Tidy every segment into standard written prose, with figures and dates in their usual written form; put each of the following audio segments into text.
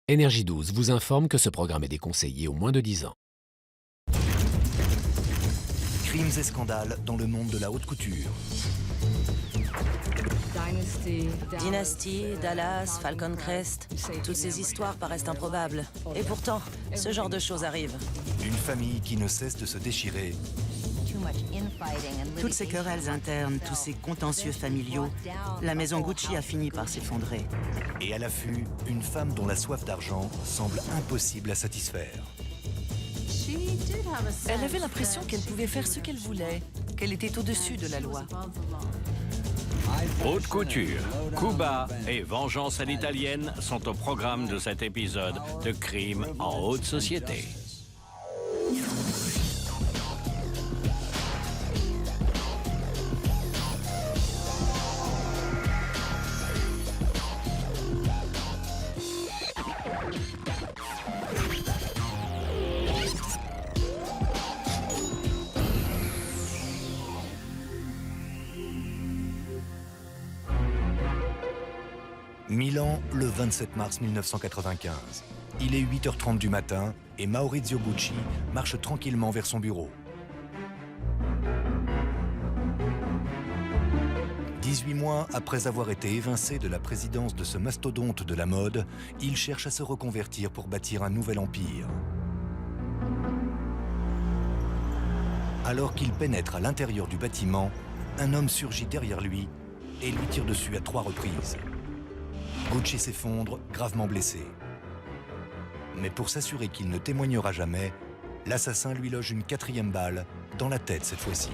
Énergie 12 vous informe que ce programme est déconseillé aux moins de 10 ans. Crimes et scandales dans le monde de la haute couture. Dynasty, Dallas, Falcon Crest, toutes ces histoires paraissent improbables. Et pourtant, ce genre de choses arrive. Une famille qui ne cesse de se déchirer. Toutes ces querelles internes, tous ces contentieux familiaux, la maison Gucci a fini par s'effondrer. Et à l'affût, une femme dont la soif d'argent semble impossible à satisfaire. Elle avait l'impression qu'elle pouvait faire ce qu'elle voulait, qu'elle était au-dessus de la loi. Haute couture, Cuba et vengeance à l'italienne sont au programme de cet épisode de Crime en haute société. Milan, le 27 mars 1995. Il est 8h30 du matin et Maurizio Gucci marche tranquillement vers son bureau. 18 mois après avoir été évincé de la présidence de ce mastodonte de la mode, il cherche à se reconvertir pour bâtir un nouvel empire. Alors qu'il pénètre à l'intérieur du bâtiment, un homme surgit derrière lui et lui tire dessus à 3 reprises. Gucci s'effondre, gravement blessé. Mais pour s'assurer qu'il ne témoignera jamais, l'assassin lui loge une 4e balle, dans la tête cette fois-ci.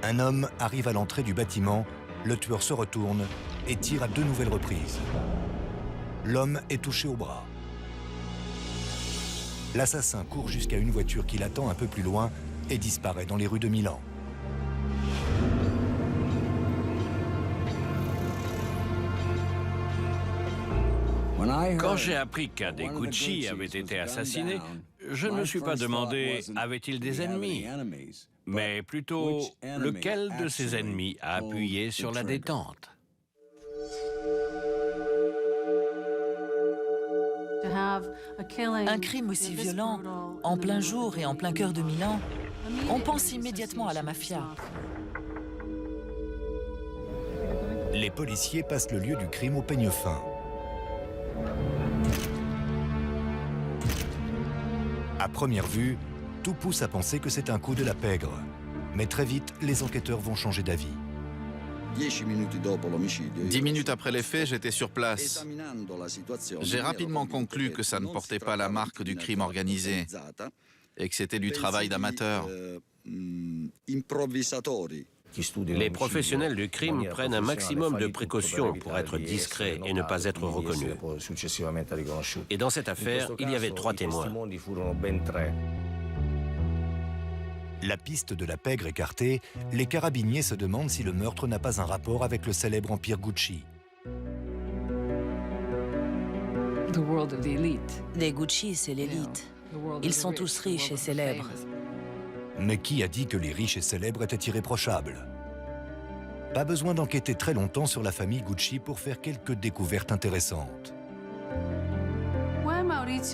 Un homme arrive à l'entrée du bâtiment, le tueur se retourne et tire à 2 nouvelles reprises. L'homme est touché au bras. L'assassin court jusqu'à une voiture qui l'attend un peu plus loin et disparaît dans les rues de Milan. Quand j'ai appris qu'un des Gucci avait été assassiné, je ne me suis pas demandé avait-il des ennemis, mais plutôt lequel de ses ennemis a appuyé sur la détente. Un crime aussi violent, en plein jour et en plein cœur de Milan, on pense immédiatement à la mafia. Les policiers passent le lieu du crime au peigne fin. À première vue, tout pousse à penser que c'est un coup de la pègre. Mais très vite, les enquêteurs vont changer d'avis. 10 minutes après les faits, j'étais sur place. J'ai rapidement conclu que ça ne portait pas la marque du crime organisé et que c'était du travail d'amateurs. Les professionnels du crime prennent un maximum de précautions pour être discrets et ne pas être reconnus. Et dans cette affaire, il y avait 3 témoins. La piste de la pègre écartée, les carabiniers se demandent si le meurtre n'a pas un rapport avec le célèbre empire Gucci. Les Gucci, c'est l'élite. Ils sont tous riches et célèbres. Mais qui a dit que les riches et célèbres étaient irréprochables? Pas besoin d'enquêter très longtemps sur la famille Gucci pour faire quelques découvertes intéressantes.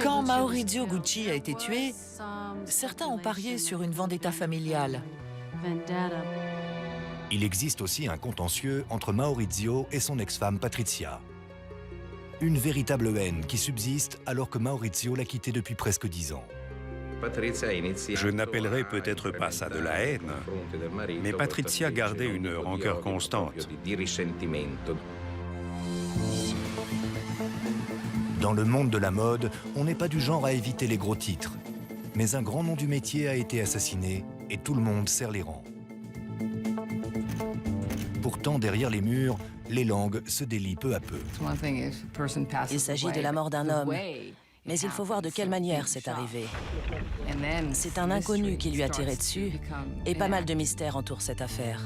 Quand Maurizio Gucci a été tué, certains ont parié sur une vendetta familiale. Il existe aussi un contentieux entre Maurizio et son ex-femme Patrizia. Une véritable haine qui subsiste alors que Maurizio l'a quitté depuis presque 10 ans. Je n'appellerai peut-être pas ça de la haine, mais Patrizia gardait une rancœur constante. Dans le monde de la mode, on n'est pas du genre à éviter les gros titres. Mais un grand nom du métier a été assassiné et tout le monde serre les rangs. Pourtant, derrière les murs, les langues se délient peu à peu. Il s'agit de la mort d'un homme. Mais il faut voir de quelle manière c'est arrivé. C'est un inconnu qui lui a tiré dessus, et pas mal de mystères entourent cette affaire.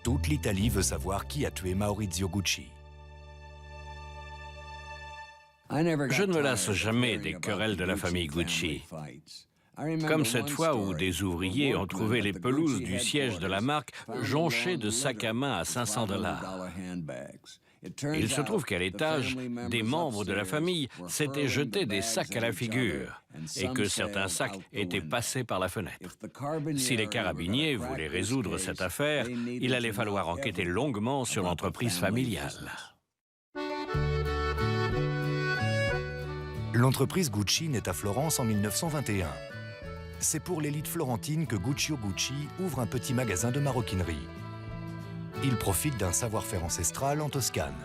Toute l'Italie veut savoir qui a tué Maurizio Gucci. Je ne me lasse jamais des querelles de la famille Gucci. Comme cette fois où des ouvriers ont trouvé les pelouses du siège de la marque jonchées de sacs à main à 500 $. Il se trouve qu'à l'étage, des membres de la famille s'étaient jetés des sacs à la figure et que certains sacs étaient passés par la fenêtre. Si les carabiniers voulaient résoudre cette affaire, il allait falloir enquêter longuement sur l'entreprise familiale. L'entreprise Gucci naît à Florence en 1921. C'est pour l'élite florentine que Guccio Gucci ouvre un petit magasin de maroquinerie. Il profite d'un savoir-faire ancestral en Toscane.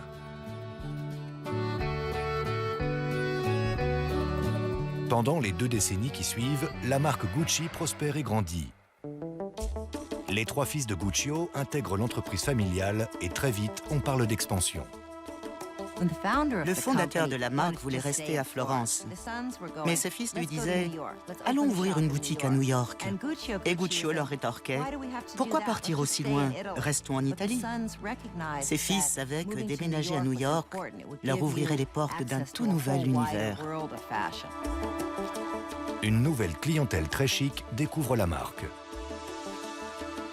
Pendant les 2 décennies qui suivent, la marque Gucci prospère et grandit. Les 3 fils de Guccio intègrent l'entreprise familiale et très vite, on parle d'expansion. Le fondateur de la marque voulait rester à Florence, mais ses fils lui disaient « Allons ouvrir une boutique à New York ». Et Guccio leur rétorquait « Pourquoi partir aussi loin? Restons en Italie ». Ses fils savaient que déménager à New York leur ouvrirait les portes d'un tout nouvel univers. Une nouvelle clientèle très chic découvre la marque.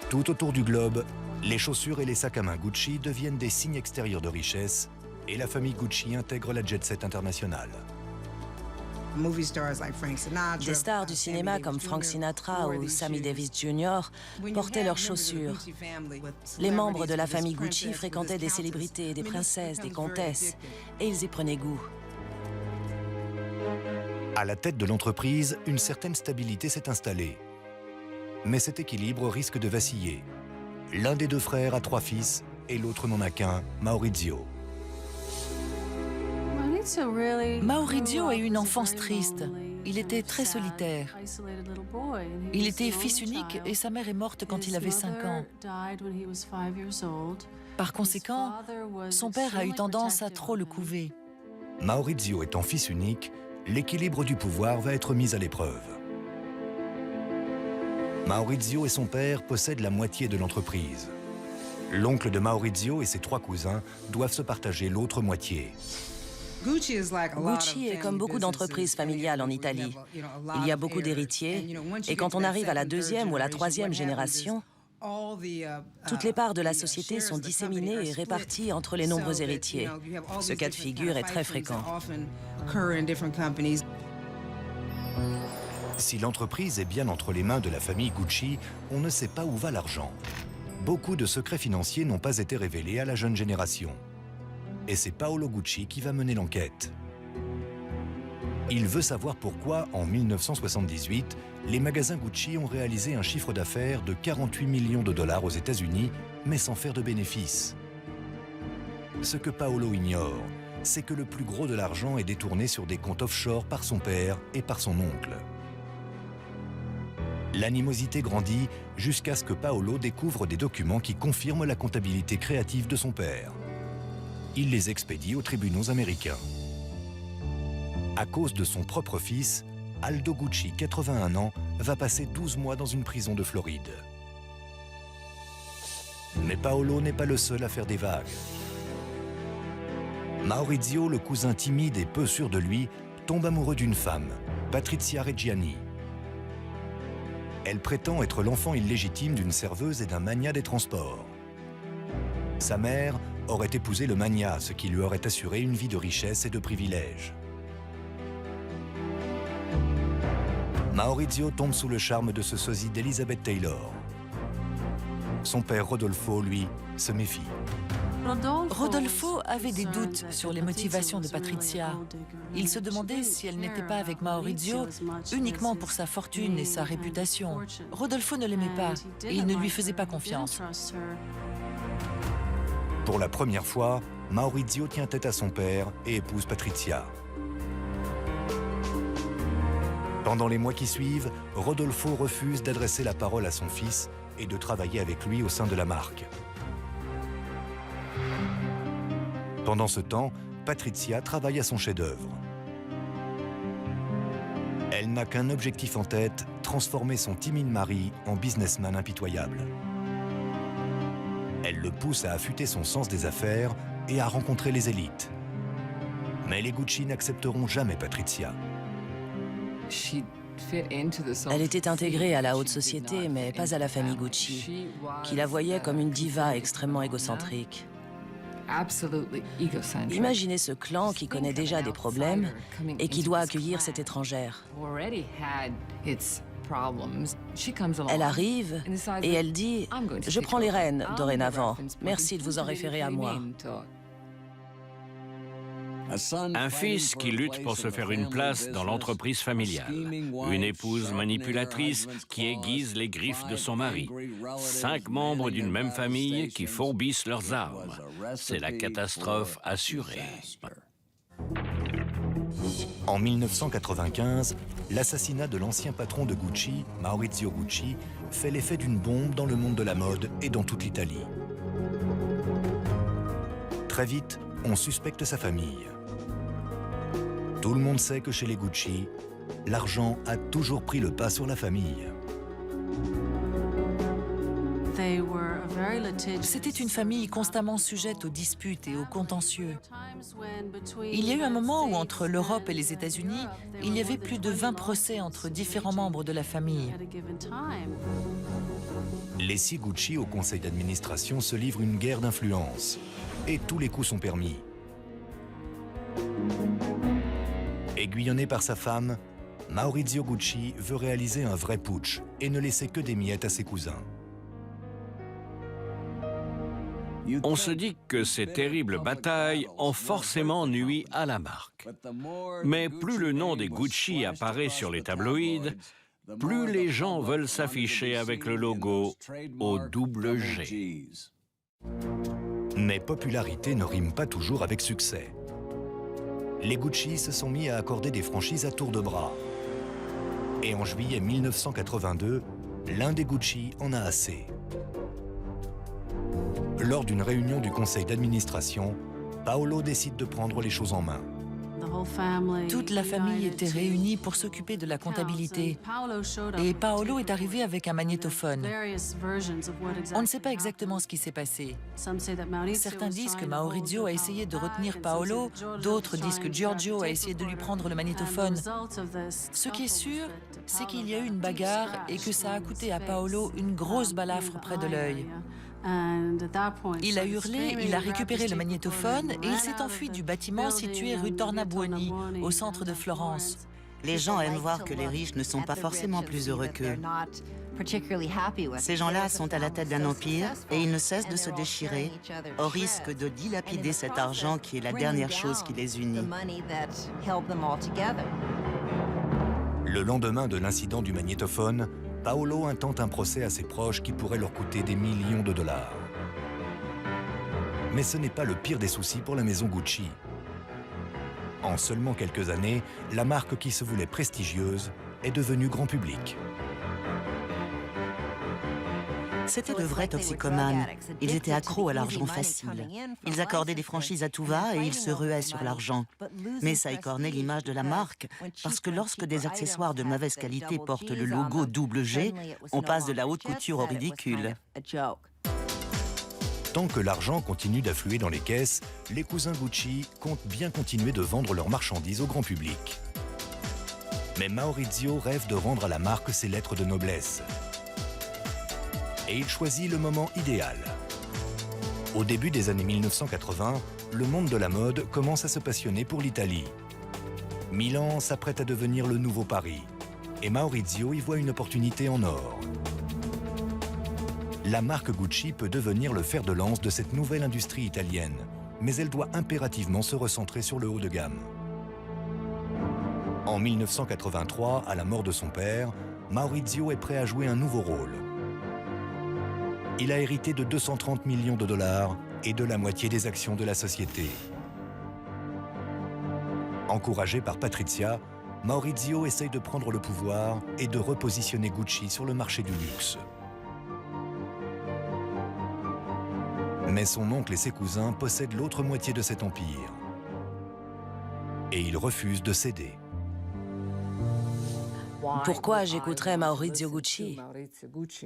Tout autour du globe, les chaussures et les sacs à main Gucci deviennent des signes extérieurs de richesse et la famille Gucci intègre la jet-set internationale. Des stars du cinéma comme Frank Sinatra ou Sammy Davis Jr. portaient leurs chaussures. Les membres de la famille Gucci fréquentaient des célébrités, des princesses, des comtesses, et ils y prenaient goût. À la tête de l'entreprise, une certaine stabilité s'est installée. Mais cet équilibre risque de vaciller. L'un des 2 frères a 3 fils et l'autre n'en a qu'un, Maurizio. Maurizio a eu une enfance triste. Il était très solitaire. Il était fils unique et sa mère est morte quand il avait 5 ans. Par conséquent, son père a eu tendance à trop le couver. Maurizio étant fils unique, l'équilibre du pouvoir va être mis à l'épreuve. Maurizio et son père possèdent la moitié de l'entreprise. L'oncle de Maurizio et ses 3 cousins doivent se partager l'autre moitié. Gucci est comme beaucoup d'entreprises familiales en Italie. Il y a beaucoup d'héritiers, et quand on arrive à la 2e ou à la 3e génération, toutes les parts de la société sont disséminées et réparties entre les nombreux héritiers. Ce cas de figure est très fréquent. Si l'entreprise est bien entre les mains de la famille Gucci, on ne sait pas où va l'argent. Beaucoup de secrets financiers n'ont pas été révélés à la jeune génération. Et c'est Paolo Gucci qui va mener l'enquête. Il veut savoir pourquoi, en 1978, les magasins Gucci ont réalisé un chiffre d'affaires de 48 millions de $ aux États-Unis, mais sans faire de bénéfices. Ce que Paolo ignore, c'est que le plus gros de l'argent est détourné sur des comptes offshore par son père et par son oncle. L'animosité grandit jusqu'à ce que Paolo découvre des documents qui confirment la comptabilité créative de son père. Il les expédie aux tribunaux américains. À cause de son propre fils, Aldo Gucci, 81 ans, va passer 12 mois dans une prison de Floride. Mais Paolo n'est pas le seul à faire des vagues. Maurizio, le cousin timide et peu sûr de lui, tombe amoureux d'une femme, Patrizia Reggiani. Elle prétend être l'enfant illégitime d'une serveuse et d'un magnat des transports. Sa mère aurait épousé le magnat, ce qui lui aurait assuré une vie de richesse et de privilèges. Maurizio tombe sous le charme de ce sosie d'Elizabeth Taylor. Son père Rodolfo, lui, se méfie. Rodolfo avait des doutes sur les motivations de Patrizia. Il se demandait si elle n'était pas avec Maurizio uniquement pour sa fortune et sa réputation. Rodolfo ne l'aimait pas et il ne lui faisait pas confiance. Pour la première fois, Maurizio tient tête à son père et épouse Patrizia. Pendant les mois qui suivent, Rodolfo refuse d'adresser la parole à son fils et de travailler avec lui au sein de la marque. Pendant ce temps, Patrizia travaille à son chef-d'œuvre. Elle n'a qu'un objectif en tête, transformer son timide mari en businessman impitoyable. Elle le pousse à affûter son sens des affaires et à rencontrer les élites. Mais les Gucci n'accepteront jamais Patrizia. Elle était intégrée à la haute société, mais pas à la famille Gucci, qui la voyait comme une diva extrêmement égocentrique. Imaginez ce clan qui connaît déjà des problèmes et qui doit accueillir cette étrangère. Elle arrive et elle dit « Je prends les rênes dorénavant. Merci de vous en référer à moi. » Un fils qui lutte pour se faire une place dans l'entreprise familiale. Une épouse manipulatrice qui aiguise les griffes de son mari. 5 membres d'une même famille qui fourbissent leurs armes. C'est la catastrophe assurée. En 1995, l'assassinat de l'ancien patron de Gucci, Maurizio Gucci, fait l'effet d'une bombe dans le monde de la mode et dans toute l'Italie. Très vite, on suspecte sa famille. Tout le monde sait que chez les Gucci, l'argent a toujours pris le pas sur la famille. C'était une famille constamment sujette aux disputes et aux contentieux. Il y a eu un moment où, entre l'Europe et les États-Unis, il y avait plus de 20 procès entre différents membres de la famille. Les 6 Gucci au conseil d'administration se livrent une guerre d'influence. Et tous les coups sont permis. Aiguillonné par sa femme, Maurizio Gucci veut réaliser un vrai putsch et ne laisser que des miettes à ses cousins. On se dit que ces terribles batailles ont forcément nui à la marque. Mais plus le nom des Gucci apparaît sur les tabloïds, plus les gens veulent s'afficher avec le logo au double G. Mais popularité ne rime pas toujours avec succès. Les Gucci se sont mis à accorder des franchises à tour de bras. Et en juillet 1982, l'un des Gucci en a assez. Lors d'une réunion du conseil d'administration, Paolo décide de prendre les choses en main. Toute la famille était réunie pour s'occuper de la comptabilité. Et Paolo est arrivé avec un magnétophone. On ne sait pas exactement ce qui s'est passé. Certains disent que Maurizio a essayé de retenir Paolo, d'autres disent que Giorgio a essayé de lui prendre le magnétophone. Ce qui est sûr, c'est qu'il y a eu une bagarre et que ça a coûté à Paolo une grosse balafre près de l'œil. Il a hurlé, il a récupéré le magnétophone et il s'est enfui du bâtiment situé rue Tornabuoni, au centre de Florence. Les gens aiment voir que les riches ne sont pas forcément plus heureux qu'eux. Ces gens-là sont à la tête d'un empire et ils ne cessent de se déchirer au risque de dilapider cet argent qui est la dernière chose qui les unit. Le lendemain de l'incident du magnétophone, Paolo intente un procès à ses proches qui pourrait leur coûter des millions de dollars. Mais ce n'est pas le pire des soucis pour la maison Gucci. En seulement quelques années, la marque qui se voulait prestigieuse est devenue grand public. C'étaient de vrais toxicomanes. Ils étaient accros à l'argent facile. Ils accordaient des franchises à tout va et ils se ruaient sur l'argent. Mais ça écornait l'image de la marque, parce que lorsque des accessoires de mauvaise qualité portent le logo double G, on passe de la haute couture au ridicule. Tant que l'argent continue d'affluer dans les caisses, les cousins Gucci comptent bien continuer de vendre leurs marchandises au grand public. Mais Maurizio rêve de rendre à la marque ses lettres de noblesse. Et il choisit le moment idéal. Au début des années 1980, le monde de la mode commence à se passionner pour l'Italie. Milan s'apprête à devenir le nouveau Paris, et Maurizio y voit une opportunité en or. La marque Gucci peut devenir le fer de lance de cette nouvelle industrie italienne, mais elle doit impérativement se recentrer sur le haut de gamme. En 1983, à la mort de son père, Maurizio est prêt à jouer un nouveau rôle. Il a hérité de 230 millions de dollars et de la moitié des actions de la société. Encouragé par Patrizia, Maurizio essaye de prendre le pouvoir et de repositionner Gucci sur le marché du luxe. Mais son oncle et ses cousins possèdent l'autre moitié de cet empire. Et ils refusent de céder. Pourquoi j'écouterais Maurizio Gucci?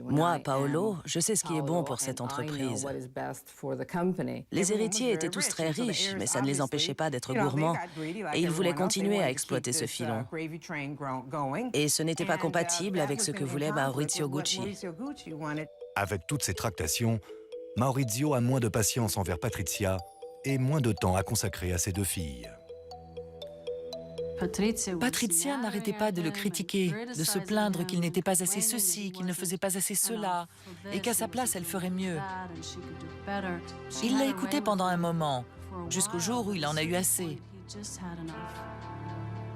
Moi, Paolo, je sais ce qui est bon pour cette entreprise. Les héritiers étaient tous très riches, mais ça ne les empêchait pas d'être gourmands. Et ils voulaient continuer à exploiter ce filon. Et ce n'était pas compatible avec ce que voulait Maurizio Gucci. Avec toutes ces tractations, Maurizio a moins de patience envers Patrizia et moins de temps à consacrer à ses deux filles. Patrizia n'arrêtait pas de le critiquer, de se plaindre qu'il n'était pas assez ceci, qu'il ne faisait pas assez cela, et qu'à sa place, elle ferait mieux. Il l'a écouté pendant un moment, jusqu'au jour où il en a eu assez.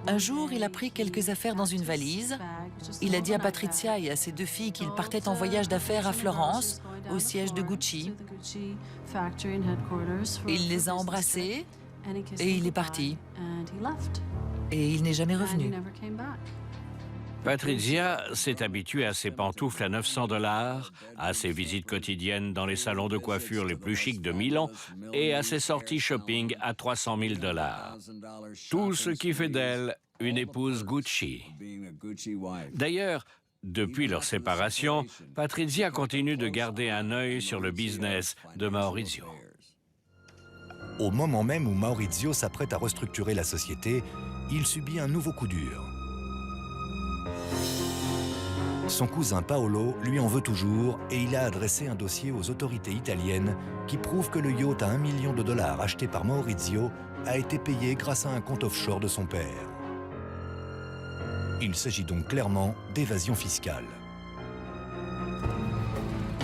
Un jour, il a pris quelques affaires dans une valise. Il a dit à Patrizia et à ses deux filles qu'il partait en voyage d'affaires à Florence, au siège de Gucci. Il les a embrassées et il est parti. Et il n'est jamais revenu. Patrizia s'est habituée à ses pantoufles à 900 $, à ses visites quotidiennes dans les salons de coiffure les plus chics de Milan et à ses sorties shopping à 300 000 $. Tout ce qui fait d'elle une épouse Gucci. D'ailleurs, depuis leur séparation, Patrizia continue de garder un œil sur le business de Maurizio. Au moment même où Maurizio s'apprête à restructurer la société, il subit un nouveau coup dur. Son cousin Paolo lui en veut toujours et il a adressé un dossier aux autorités italiennes qui prouve que le yacht à $1 million acheté par Maurizio a été payé grâce à un compte offshore de son père. Il s'agit donc clairement d'évasion fiscale.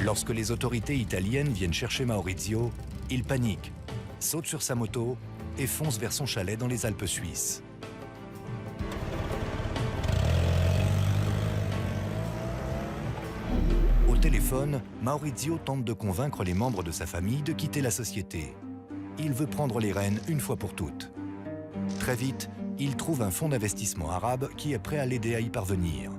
Lorsque les autorités italiennes viennent chercher Maurizio, il panique, saute sur sa moto et fonce vers son chalet dans les Alpes suisses. Au téléphone, Maurizio tente de convaincre les membres de sa famille de quitter la société. Il veut prendre les rênes une fois pour toutes. Très vite, il trouve un fonds d'investissement arabe qui est prêt à l'aider à y parvenir.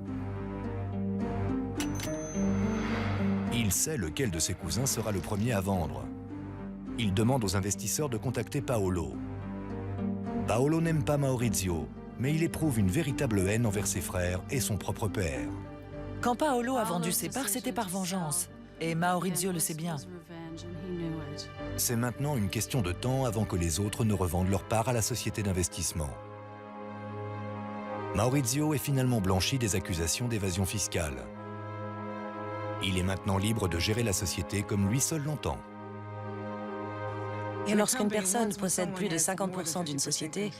Il sait lequel de ses cousins sera le premier à vendre. Il demande aux investisseurs de contacter Paolo. Paolo n'aime pas Maurizio, mais il éprouve une véritable haine envers ses frères et son propre père. Quand Paolo a vendu ses parts, c'était par vengeance. Et Maurizio le sait bien. C'est maintenant une question de temps avant que les autres ne revendent leurs parts à la société d'investissement. Maurizio est finalement blanchi des accusations d'évasion fiscale. Il est maintenant libre de gérer la société comme lui seul l'entend. Lorsqu'une personne possède plus de 50% d'une société,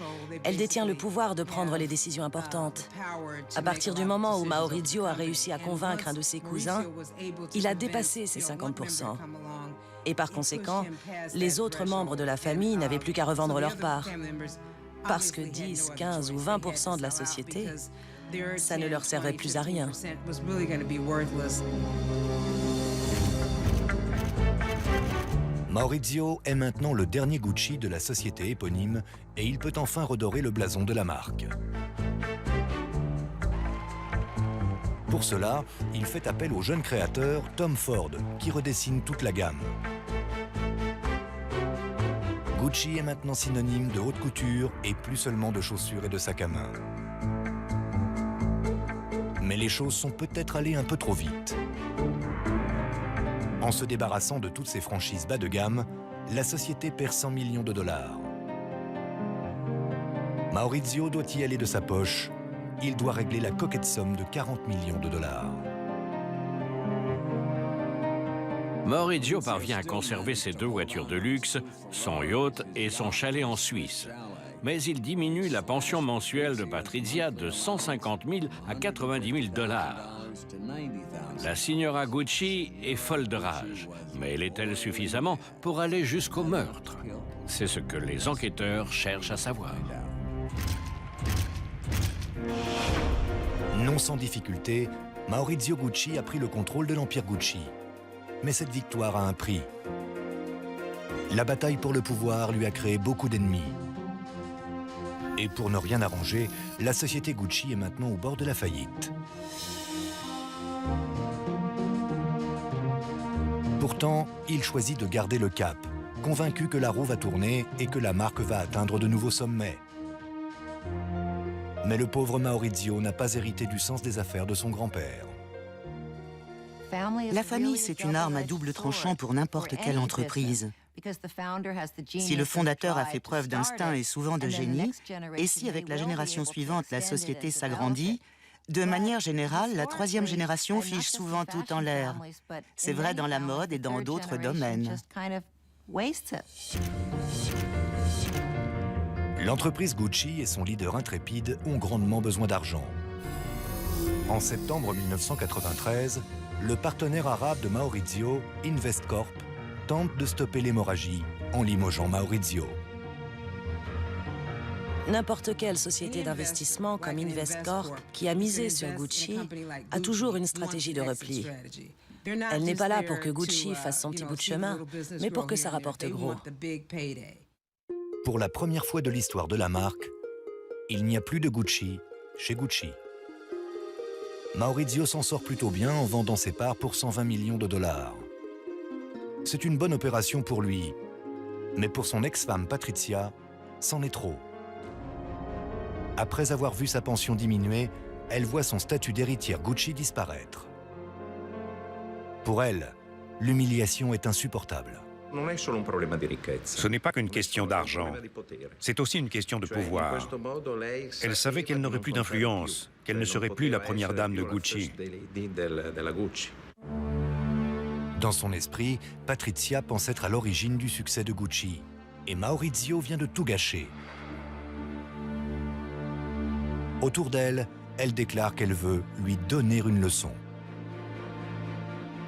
elle détient le pouvoir de prendre les décisions importantes. À partir du moment où Maurizio a réussi à convaincre un de ses cousins, il a dépassé ces 50%. Et par conséquent, les autres membres de la famille n'avaient plus qu'à revendre leur part. Parce que 10, 15 ou 20% de la société, ça ne leur servait plus à rien. Maurizio est maintenant le dernier Gucci de la société éponyme et il peut enfin redorer le blason de la marque. Pour cela, il fait appel au jeune créateur Tom Ford, qui redessine toute la gamme. Gucci est maintenant synonyme de haute couture et plus seulement de chaussures et de sacs à main. Mais les choses sont peut-être allées un peu trop vite. En se débarrassant de toutes ces franchises bas de gamme, la société perd 100 millions de $. Maurizio doit y aller de sa poche. Il doit régler la coquette somme de 40 millions de $. Maurizio parvient à conserver ses 2 voitures de luxe, son yacht et son chalet en Suisse. Mais il diminue la pension mensuelle de Patrizia de 150 000 à 90 000 $. La signora Gucci est folle de rage, mais l'est-elle suffisamment pour aller jusqu'au meurtre? C'est ce que les enquêteurs cherchent à savoir. Non sans difficulté, Maurizio Gucci a pris le contrôle de l'empire Gucci. Mais cette victoire a un prix. La bataille pour le pouvoir lui a créé beaucoup d'ennemis. Et pour ne rien arranger, la société Gucci est maintenant au bord de la faillite. Pourtant, il choisit de garder le cap, convaincu que la roue va tourner et que la marque va atteindre de nouveaux sommets. Mais le pauvre Maurizio n'a pas hérité du sens des affaires de son grand-père. La famille, c'est une arme à double tranchant pour n'importe quelle entreprise. Si le fondateur a fait preuve d'instinct et souvent de génie, et si avec la génération suivante la société s'agrandit, de manière générale, la troisième génération fiche souvent tout en l'air. C'est vrai dans la mode et dans d'autres domaines. L'entreprise Gucci et son leader intrépide ont grandement besoin d'argent. En septembre 1993, le partenaire arabe de Maurizio, Investcorp, tente de stopper l'hémorragie en limogeant Maurizio. N'importe quelle société d'investissement comme Investcorp, qui a misé sur Gucci, a toujours une stratégie de repli. Elle n'est pas là pour que Gucci fasse son petit bout de chemin, mais pour que ça rapporte gros. Pour la première fois de l'histoire de la marque, il n'y a plus de Gucci chez Gucci. Maurizio s'en sort plutôt bien en vendant ses parts pour 120 millions de dollars. C'est une bonne opération pour lui, mais pour son ex-femme Patrizia, c'en est trop. Après avoir vu sa pension diminuer, elle voit son statut d'héritière Gucci disparaître. Pour elle, l'humiliation est insupportable. Ce n'est pas qu'une question d'argent, c'est aussi une question de pouvoir. Elle savait qu'elle n'aurait plus d'influence, qu'elle ne serait plus la première dame de Gucci. Dans son esprit, Patrizia pense être à l'origine du succès de Gucci, et Maurizio vient de tout gâcher. Autour d'elle, elle déclare qu'elle veut lui donner une leçon.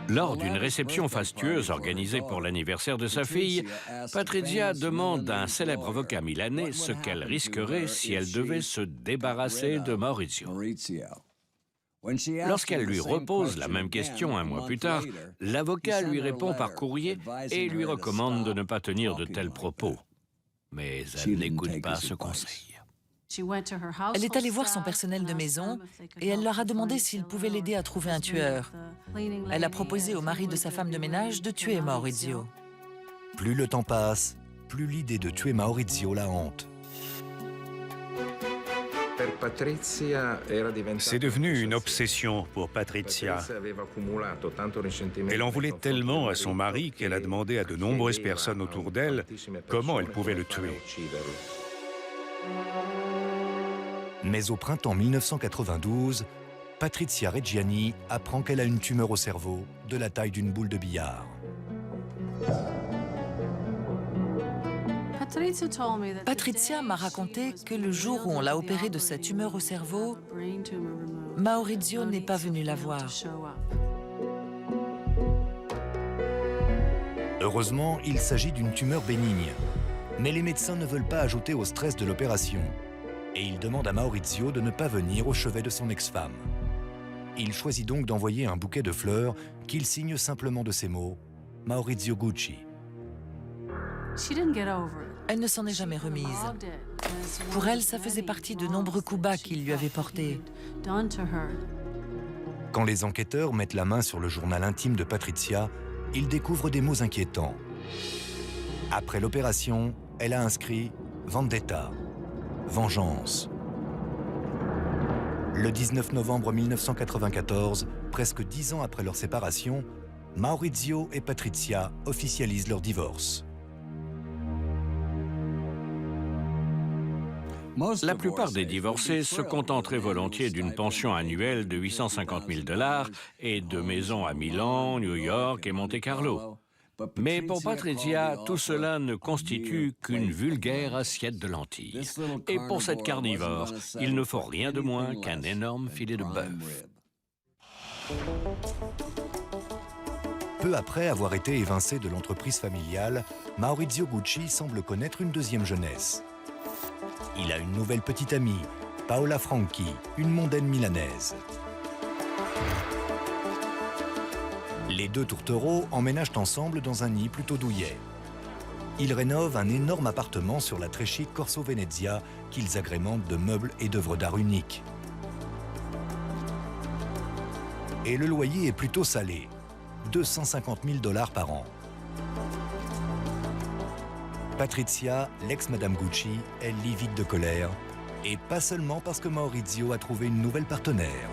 Lors d'une réception fastueuse organisée pour l'anniversaire de sa fille, Patrizia demande à un célèbre avocat milanais ce qu'elle risquerait si elle devait se débarrasser de Maurizio. Lorsqu'elle lui repose la même question un mois plus tard, l'avocat lui répond par courrier et lui recommande de ne pas tenir de tels propos. Mais elle n'écoute pas ce conseil. Elle est allée voir son personnel de maison et elle leur a demandé s'ils pouvaient l'aider à trouver un tueur. Elle a proposé au mari de sa femme de ménage de tuer Maurizio. Plus le temps passe, plus l'idée de tuer Maurizio la hante. C'est devenu une obsession pour Patrizia. Elle en voulait tellement à son mari qu'elle a demandé à de nombreuses personnes autour d'elle comment elle pouvait le tuer. Mais au printemps 1992, Patrizia Reggiani apprend qu'elle a une tumeur au cerveau de la taille d'une boule de billard. Patrizia m'a raconté que le jour où on l'a opérée de sa tumeur au cerveau, Maurizio n'est pas venu la voir. Heureusement, il s'agit d'une tumeur bénigne. Mais les médecins ne veulent pas ajouter au stress de l'opération. Et il demande à Maurizio de ne pas venir au chevet de son ex-femme. Il choisit donc d'envoyer un bouquet de fleurs qu'il signe simplement de ces mots « Maurizio Gucci ». Elle ne s'en est jamais remise. Pour elle, ça faisait partie de nombreux coups bas qu'il lui avait portés. Quand les enquêteurs mettent la main sur le journal intime de Patrizia, ils découvrent des mots inquiétants. Après l'opération, elle a inscrit « Vendetta ». Vengeance. Le 19 novembre 1994, presque 10 ans après leur séparation, Maurizio et Patrizia officialisent leur divorce. La plupart des divorcés se contenteraient volontiers d'une pension annuelle de 850 000 $ et de maisons à Milan, New York et Monte-Carlo. Mais pour Patrizia, tout cela ne constitue qu'une vulgaire assiette de lentilles. Et pour cette carnivore, il ne faut rien de moins qu'un énorme filet de bœuf. Peu après avoir été évincé de l'entreprise familiale, Maurizio Gucci semble connaître une deuxième jeunesse. Il a une nouvelle petite amie, Paola Franchi, une mondaine milanaise. Les deux tourtereaux emménagent ensemble dans un nid plutôt douillet. Ils rénovent un énorme appartement sur la très chic Corso Venezia qu'ils agrémentent de meubles et d'œuvres d'art uniques. Et le loyer est plutôt salé, 250 000 $ par an. Patrizia, l'ex-Madame Gucci, est livide de colère Et pas seulement parce que Maurizio a trouvé une nouvelle partenaire.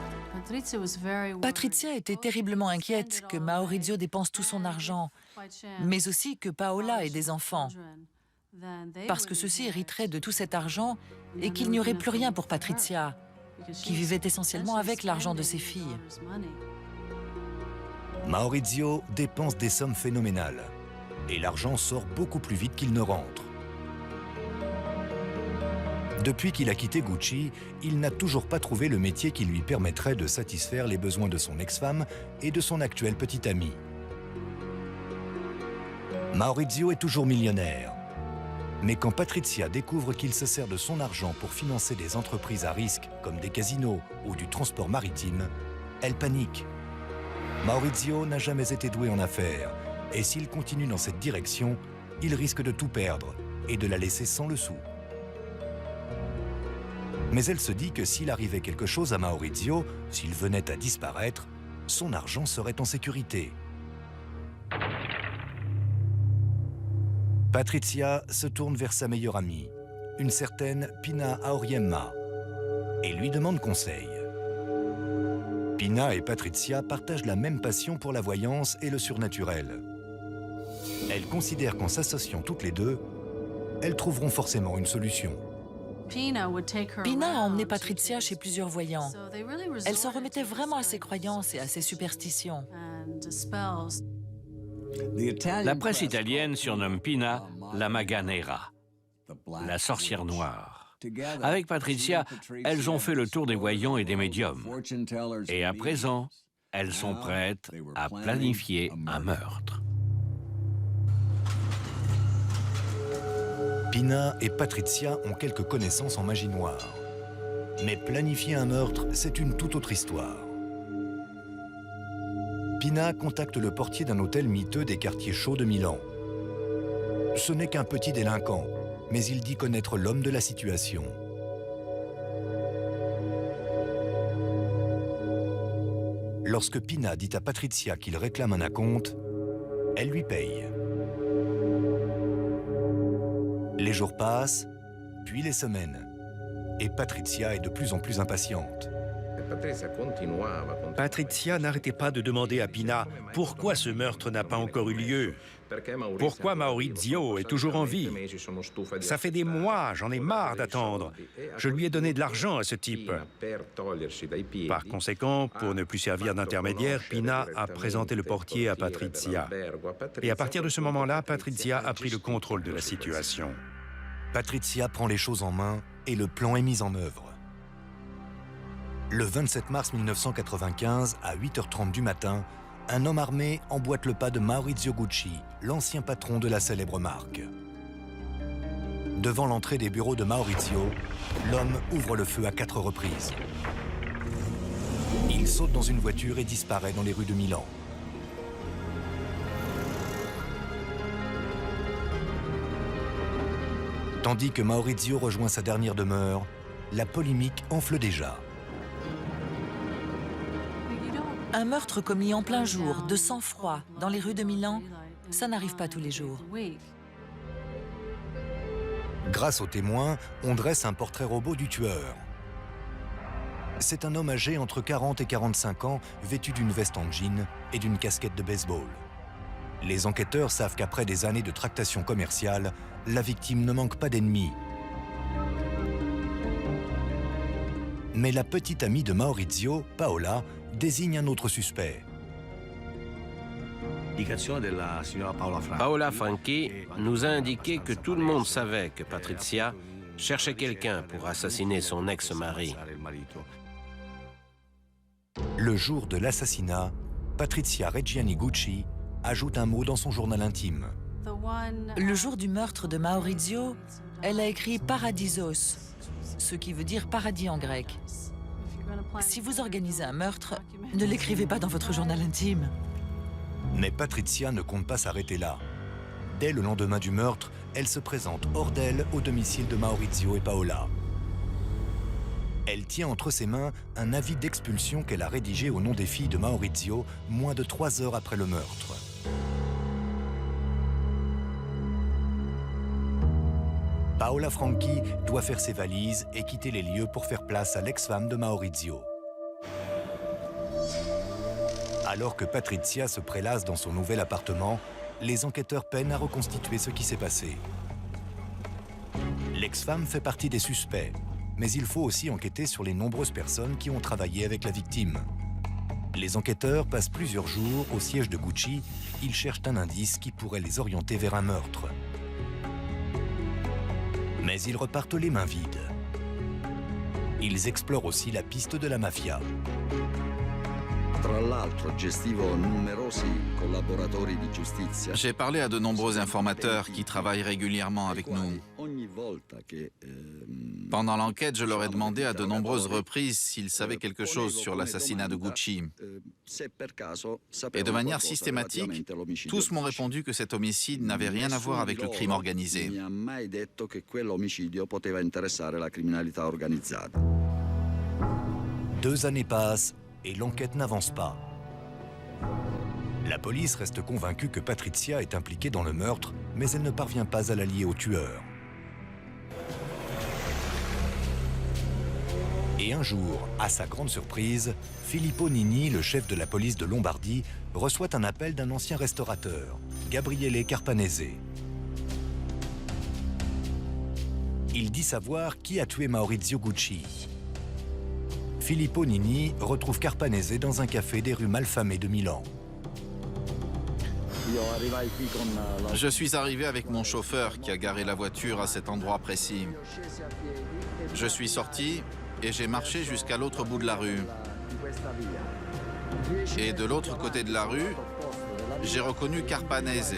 Patrizia était terriblement inquiète que Maurizio dépense tout son argent, mais aussi que Paola ait des enfants, parce que ceux-ci hériteraient de tout cet argent et qu'il n'y aurait plus rien pour Patrizia, qui vivait essentiellement avec l'argent de ses filles. Maurizio dépense des sommes phénoménales et l'argent sort beaucoup plus vite qu'il ne rentre. Depuis qu'il a quitté Gucci, il n'a toujours pas trouvé le métier qui lui permettrait de satisfaire les besoins de son ex-femme et de son actuelle petite amie. Maurizio est toujours millionnaire. Mais quand Patrizia découvre qu'il se sert de son argent pour financer des entreprises à risque comme des casinos ou du transport maritime, elle panique. Maurizio n'a jamais été doué en affaires et s'il continue dans cette direction, il risque de tout perdre et de la laisser sans le sou. Mais elle se dit que s'il arrivait quelque chose à Maurizio, s'il venait à disparaître, son argent serait en sécurité. Patrizia se tourne vers sa meilleure amie, une certaine Pina Auriemma, et lui demande conseil. Pina et Patrizia partagent la même passion pour la voyance et le surnaturel. Elles considèrent qu'en s'associant toutes les deux, elles trouveront forcément une solution. Pina a emmené Patrizia chez plusieurs voyants. Elle s'en remettait vraiment à ses croyances et à ses superstitions. La presse italienne surnomme Pina la Maga Nera, la sorcière noire. Avec Patrizia, elles ont fait le tour des voyants et des médiums. Et à présent, elles sont prêtes à planifier un meurtre. Pina et Patrizia ont quelques connaissances en magie noire. Mais planifier un meurtre, c'est une toute autre histoire. Pina contacte le portier d'un hôtel miteux des quartiers chauds de Milan. Ce n'est qu'un petit délinquant, mais il dit connaître l'homme de la situation. Lorsque Pina dit à Patrizia qu'il réclame un acompte, elle lui paye. Les jours passent, puis les semaines, et Patrizia est de plus en plus impatiente. Patrizia n'arrêtait pas de demander à Pina pourquoi ce meurtre n'a pas encore eu lieu. Pourquoi Maurizio est toujours en vie? Ça fait des mois, j'en ai marre d'attendre. Je lui ai donné de l'argent à ce type. Par conséquent, pour ne plus servir d'intermédiaire, Pina a présenté le portier à Patrizia. Et à partir de ce moment-là, Patrizia a pris le contrôle de la situation. Patrizia prend les choses en main et le plan est mis en œuvre. Le 27 mars 1995, à 8h30 du matin, un homme armé emboîte le pas de Maurizio Gucci, l'ancien patron de la célèbre marque. Devant l'entrée des bureaux de Maurizio, l'homme ouvre le feu à 4 reprises. Il saute dans une voiture et disparaît dans les rues de Milan. Tandis que Maurizio rejoint sa dernière demeure, la polémique enfle déjà. Un meurtre commis en plein jour, de sang-froid, dans les rues de Milan, ça n'arrive pas tous les jours. Grâce aux témoins, on dresse un portrait robot du tueur. C'est un homme âgé entre 40 et 45 ans, vêtu d'une veste en jean et d'une casquette de baseball. Les enquêteurs savent qu'après des années de tractation commerciale, la victime ne manque pas d'ennemis. Mais la petite amie de Maurizio, Paola, désigne un autre suspect. Paola Franchi nous a indiqué que tout le monde savait que Patrizia cherchait quelqu'un pour assassiner son ex-mari. Le jour de l'assassinat, Patrizia Reggiani Gucci ajoute un mot dans son journal intime. Le jour du meurtre de Maurizio, elle a écrit Paradisos, ce qui veut dire paradis en grec. Si vous organisez un meurtre, ne l'écrivez pas dans votre journal intime. Mais Patrizia ne compte pas s'arrêter là. Dès le lendemain du meurtre, elle se présente hors d'elle au domicile de Maurizio et Paola. Elle tient entre ses mains un avis d'expulsion qu'elle a rédigé au nom des filles de Maurizio moins de 3 heures après le meurtre. Paola Franchi doit faire ses valises et quitter les lieux pour faire place à l'ex-femme de Maurizio. Alors que Patrizia se prélasse dans son nouvel appartement, les enquêteurs peinent à reconstituer ce qui s'est passé. L'ex-femme fait partie des suspects, mais il faut aussi enquêter sur les nombreuses personnes qui ont travaillé avec la victime. Les enquêteurs passent plusieurs jours au siège de Gucci. Ils cherchent un indice qui pourrait les orienter vers un meurtre. Mais ils repartent les mains vides. Ils explorent aussi la piste de la mafia. J'ai parlé à de nombreux informateurs qui travaillent régulièrement avec nous. Pendant l'enquête, je leur ai demandé à de nombreuses reprises s'ils savaient quelque chose sur l'assassinat de Gucci. Et de manière systématique, tous m'ont répondu que cet homicide n'avait rien à voir avec le crime organisé. 2 années passent et l'enquête n'avance pas. La police reste convaincue que Patrizia est impliquée dans le meurtre, mais elle ne parvient pas à la lier au tueur. Et un jour, à sa grande surprise, Filippo Nini, le chef de la police de Lombardie, reçoit un appel d'un ancien restaurateur, Gabriele Carpanese. Il dit savoir qui a tué Maurizio Gucci. Filippo Nini retrouve Carpanese dans un café des rues malfamées de Milan. Je suis arrivé avec mon chauffeur qui a garé la voiture à cet endroit précis. Je suis sorti et j'ai marché jusqu'à l'autre bout de la rue. Et de l'autre côté de la rue, j'ai reconnu Carpanese,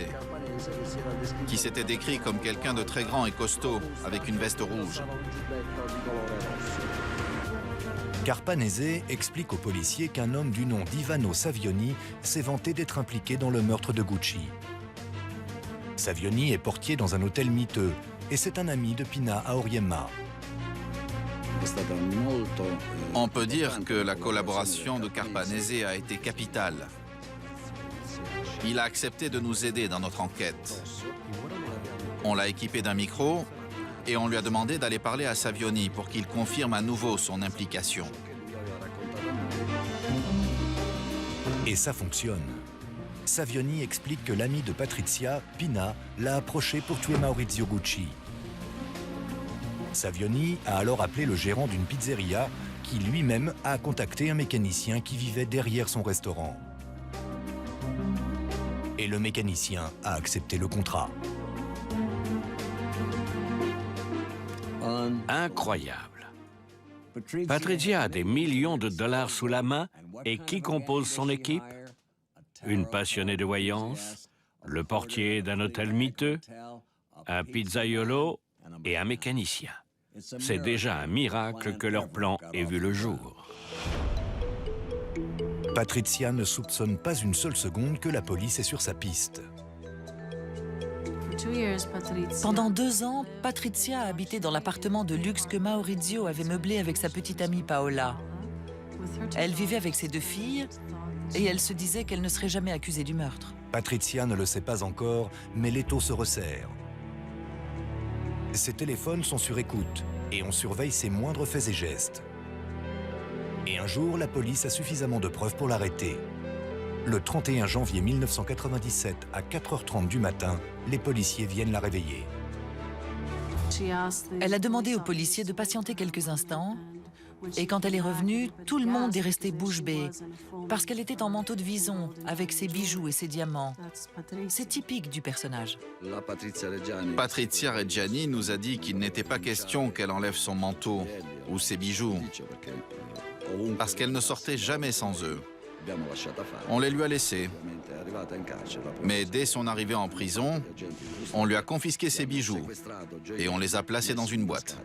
qui s'était décrit comme quelqu'un de très grand et costaud, avec une veste rouge. Carpanese explique aux policiers qu'un homme du nom d'Ivano Savioni s'est vanté d'être impliqué dans le meurtre de Gucci. Savioni est portier dans un hôtel miteux et c'est un ami de Pina Auriemma. On peut dire que la collaboration de Carpanese a été capitale. Il a accepté de nous aider dans notre enquête. On l'a équipé d'un micro et on lui a demandé d'aller parler à Savioni pour qu'il confirme à nouveau son implication. Et ça fonctionne. Savioni explique que l'ami de Patrizia, Pina, l'a approché pour tuer Maurizio Gucci. Savioni a alors appelé le gérant d'une pizzeria qui lui-même a contacté un mécanicien qui vivait derrière son restaurant. Et le mécanicien a accepté le contrat. Incroyable. Patrizia a des millions de dollars sous la main et qui compose son équipe? Une passionnée de voyance, le portier d'un hôtel miteux, un pizzaiolo et un mécanicien. C'est déjà un miracle que leur plan ait vu le jour. Patrizia ne soupçonne pas une seule seconde que la police est sur sa piste. Pendant 2 ans, Patrizia a habité dans l'appartement de luxe que Maurizio avait meublé avec sa petite amie Paola. Elle vivait avec ses 2 filles et elle se disait qu'elle ne serait jamais accusée du meurtre. Patrizia ne le sait pas encore, mais l'étau se resserre. Ses téléphones sont sur écoute et on surveille ses moindres faits et gestes. Et un jour, la police a suffisamment de preuves pour l'arrêter. Le 31 janvier 1997, à 4h30 du matin, les policiers viennent la réveiller. Elle a demandé aux policiers de patienter quelques instants et quand elle est revenue, tout le monde est resté bouche bée parce qu'elle était en manteau de vison avec ses bijoux et ses diamants. C'est typique du personnage. Patrizia Reggiani nous a dit qu'il n'était pas question qu'elle enlève son manteau ou ses bijoux, parce qu'elle ne sortait jamais sans eux. On les lui a laissés. Mais dès son arrivée en prison, on lui a confisqué ses bijoux et on les a placés dans une boîte.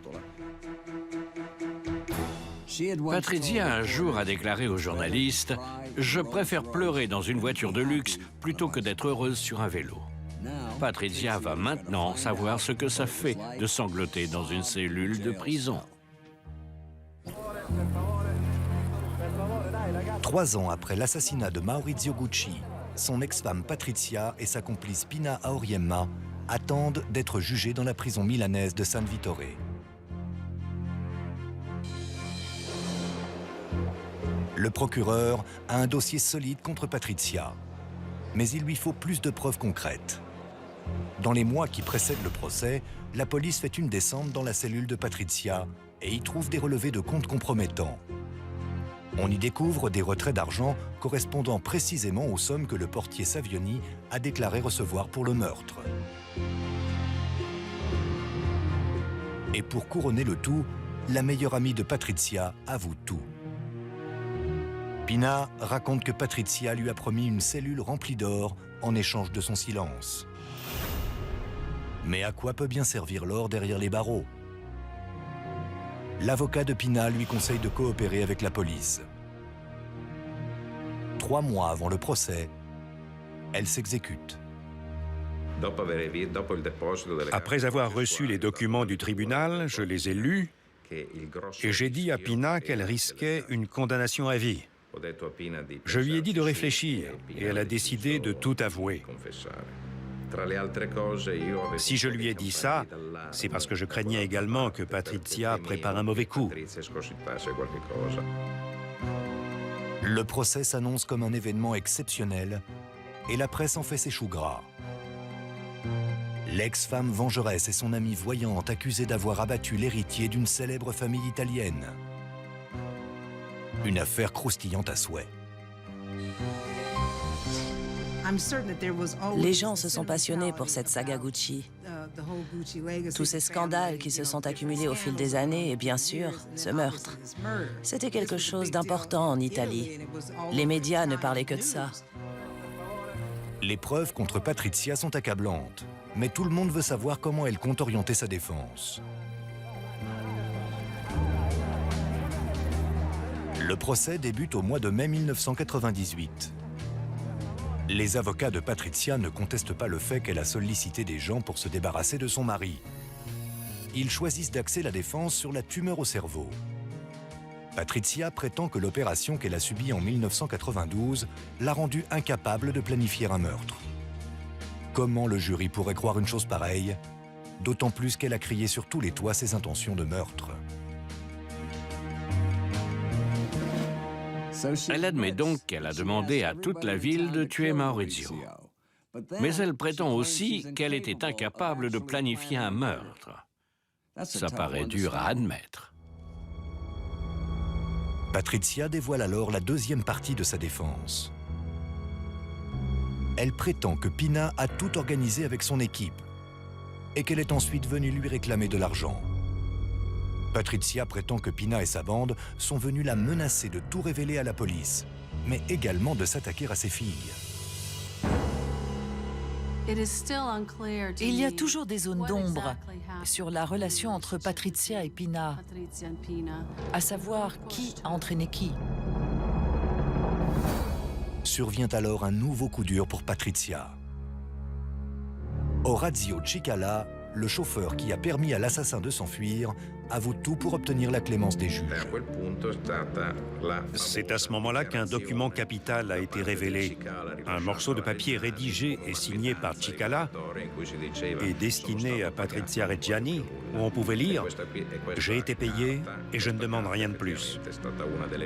Patrizia un jour a déclaré aux journalistes « Je préfère pleurer dans une voiture de luxe plutôt que d'être heureuse sur un vélo ». Patrizia va maintenant savoir ce que ça fait de sangloter dans une cellule de prison. 3 ans après l'assassinat de Maurizio Gucci, son ex-femme Patrizia et sa complice Pina Auriemma attendent d'être jugés dans la prison milanaise de San Vittore. Le procureur a un dossier solide contre Patrizia, mais il lui faut plus de preuves concrètes. Dans les mois qui précèdent le procès, la police fait une descente dans la cellule de Patrizia et y trouve des relevés de comptes compromettants. On y découvre des retraits d'argent correspondant précisément aux sommes que le portier Savioni a déclaré recevoir pour le meurtre. Et pour couronner le tout, la meilleure amie de Patrizia avoue tout. Pina raconte que Patrizia lui a promis une cellule remplie d'or en échange de son silence. Mais à quoi peut bien servir l'or derrière les barreaux? L'avocat de Pina lui conseille de coopérer avec la police. 3 mois avant le procès, elle s'exécute. Après avoir reçu les documents du tribunal, je les ai lus et j'ai dit à Pina qu'elle risquait une condamnation à vie. Je lui ai dit de réfléchir et elle a décidé de tout avouer. Si je lui ai dit ça, c'est parce que je craignais également que Patrizia prépare un mauvais coup. Le procès s'annonce comme un événement exceptionnel et la presse en fait ses choux gras. L'ex-femme vengeresse et son amie voyante accusée d'avoir abattu l'héritier d'une célèbre famille italienne. Une affaire croustillante à souhait. Les gens se sont passionnés pour cette saga Gucci. Tous ces scandales qui se sont accumulés au fil des années et bien sûr, ce meurtre. C'était quelque chose d'important en Italie. Les médias ne parlaient que de ça. Les preuves contre Patrizia sont accablantes, mais tout le monde veut savoir comment elle compte orienter sa défense. Le procès débute au mois de mai 1998. Les avocats de Patrizia ne contestent pas le fait qu'elle a sollicité des gens pour se débarrasser de son mari. Ils choisissent d'axer la défense sur la tumeur au cerveau. Patrizia prétend que l'opération qu'elle a subie en 1992 l'a rendue incapable de planifier un meurtre. Comment le jury pourrait croire une chose pareille? D'autant plus qu'elle a crié sur tous les toits ses intentions de meurtre. Elle admet donc qu'elle a demandé à toute la ville de tuer Maurizio. Mais elle prétend aussi qu'elle était incapable de planifier un meurtre. Ça paraît dur à admettre. Patrizia dévoile alors la deuxième partie de sa défense. Elle prétend que Pina a tout organisé avec son équipe et qu'elle est ensuite venue lui réclamer de l'argent. Patrizia prétend que Pina et sa bande sont venus la menacer de tout révéler à la police, mais également de s'attaquer à ses filles. Il y a toujours des zones d'ombre sur la relation entre Patrizia et Pina, à savoir qui a entraîné qui. Survient alors un nouveau coup dur pour Patrizia. Orazio Cicala, le chauffeur qui a permis à l'assassin de s'enfuir, avoue tout pour obtenir la clémence des juges. C'est à ce moment-là qu'un document capital a été révélé. Un morceau de papier rédigé et signé par Cicala et destiné à Patrizia Reggiani, où on pouvait lire « J'ai été payé et je ne demande rien de plus ».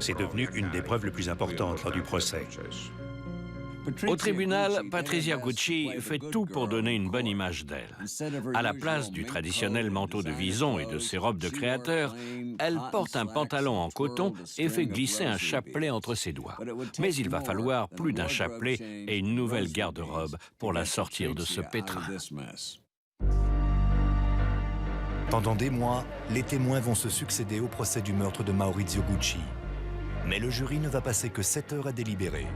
C'est devenu une des preuves les plus importantes lors du procès. Au tribunal, Patrizia Gucci fait tout pour donner une bonne image d'elle. À la place du traditionnel manteau de vison et de ses robes de créateur, elle porte un pantalon en coton et fait glisser un chapelet entre ses doigts. Mais il va falloir plus d'un chapelet et une nouvelle garde-robe pour la sortir de ce pétrin. Pendant des mois, les témoins vont se succéder au procès du meurtre de Maurizio Gucci. Mais le jury ne va passer que 7 heures à délibérer.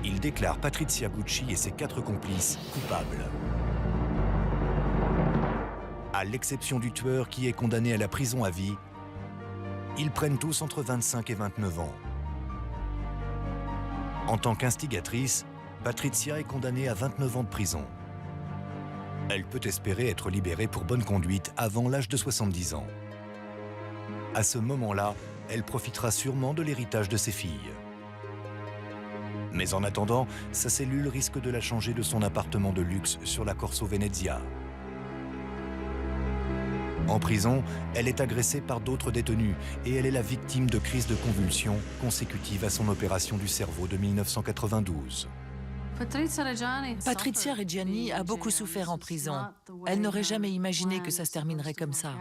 Il déclare Patrizia Gucci et ses 4 complices coupables. À l'exception du tueur qui est condamné à la prison à vie, ils prennent tous entre 25 et 29 ans. En tant qu'instigatrice, Patrizia est condamnée à 29 ans de prison. Elle peut espérer être libérée pour bonne conduite avant l'âge de 70 ans. À ce moment-là, elle profitera sûrement de l'héritage de ses filles. Mais en attendant, sa cellule risque de la changer de son appartement de luxe sur la Corso Venezia. En prison, elle est agressée par d'autres détenus et elle est la victime de crises de convulsions consécutives à son opération du cerveau de 1992. Patrizia Reggiani a beaucoup souffert en prison. Elle n'aurait jamais imaginé que ça se terminerait comme ça.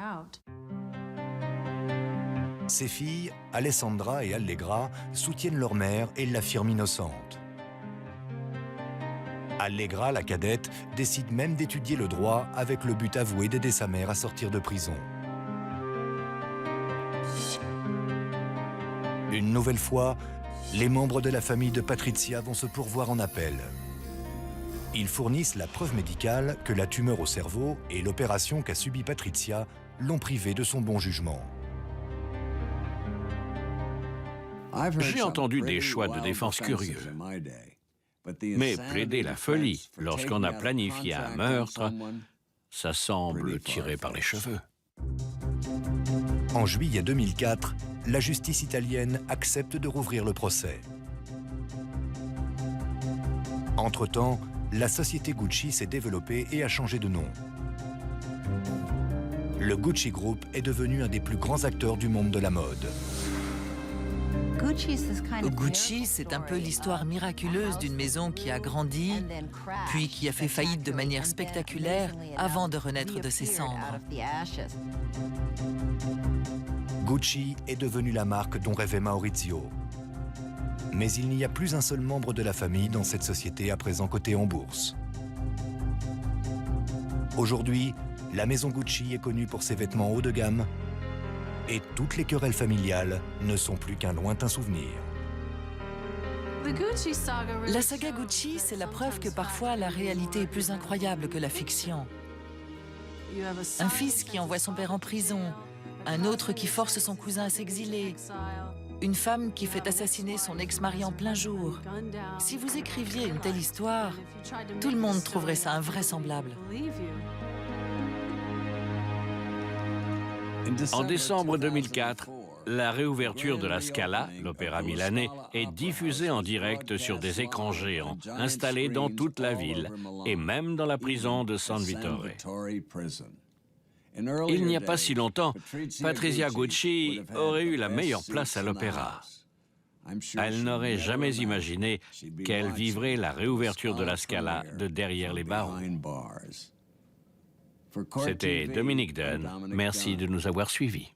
Ses filles, Alessandra et Allegra, soutiennent leur mère et l'affirment innocente. Allegra, la cadette, décide même d'étudier le droit avec le but avoué d'aider sa mère à sortir de prison. Une nouvelle fois, les membres de la famille de Patrizia vont se pourvoir en appel. Ils fournissent la preuve médicale que la tumeur au cerveau et l'opération qu'a subie Patrizia l'ont privée de son bon jugement. J'ai entendu des choix de défense curieux. Mais plaider la folie lorsqu'on a planifié un meurtre, ça semble tiré par les cheveux. En juillet 2004, la justice italienne accepte de rouvrir le procès. Entre-temps, la société Gucci s'est développée et a changé de nom. Le Gucci Group est devenu un des plus grands acteurs du monde de la mode. Gucci, c'est un peu l'histoire miraculeuse d'une maison qui a grandi, puis qui a fait faillite de manière spectaculaire avant de renaître de ses cendres. Gucci est devenu la marque dont rêvait Maurizio. Mais il n'y a plus un seul membre de la famille dans cette société à présent cotée en bourse. Aujourd'hui, la maison Gucci est connue pour ses vêtements haut de gamme et toutes les querelles familiales ne sont plus qu'un lointain souvenir. La saga Gucci, c'est la preuve que parfois la réalité est plus incroyable que la fiction. Un fils qui envoie son père en prison, un autre qui force son cousin à s'exiler, une femme qui fait assassiner son ex-mari en plein jour. Si vous écriviez une telle histoire, tout le monde trouverait ça invraisemblable. En décembre 2004, la réouverture de la Scala, l'opéra milanais, est diffusée en direct sur des écrans géants installés dans toute la ville et même dans la prison de San Vittore. Il n'y a pas si longtemps, Patrizia Gucci aurait eu la meilleure place à l'opéra. Elle n'aurait jamais imaginé qu'elle vivrait la réouverture de la Scala de derrière les barreaux. C'était Dominique Dunn. Merci de nous avoir suivis.